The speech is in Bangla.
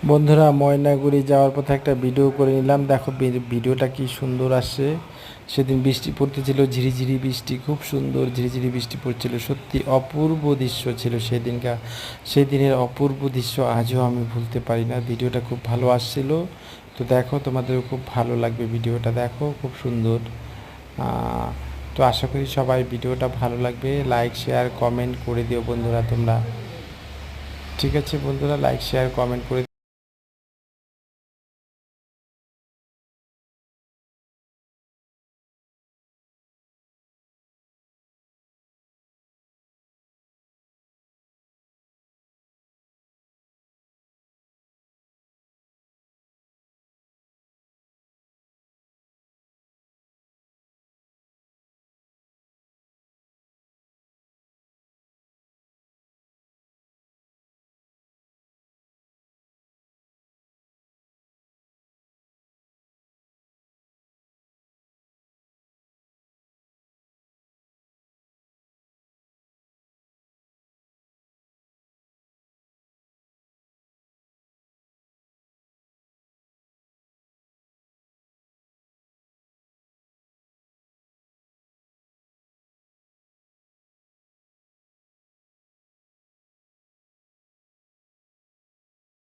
বন্ধুরা, ময়নাগুড়ি যাওয়ার পথে একটা ভিডিও করে নিলাম। দেখো ভিডিওটা কি সুন্দর আসছে। সেদিন বৃষ্টি পড়তেছিল, ঝিরিঝিরি বৃষ্টি, খুব সুন্দর ঝিরিঝিরি বৃষ্টি পড়ছিল। সত্যি অপূর্ব দৃশ্য ছিল সেদিনকার। সেই দিনের অপূর্ব দৃশ্য আজও আমি ভুলতে পারি না। ভিডিওটা খুব ভালো আসছিল। তো দেখো, তোমাদেরও খুব ভালো লাগবে। ভিডিওটা দেখো, খুব সুন্দর। তো আশা করি সবাই ভিডিওটা ভালো লাগবে। লাইক শেয়ার কমেন্ট করে দিও বন্ধুরা তোমরা। ঠিক আছে বন্ধুরা, লাইক শেয়ার কমেন্ট করে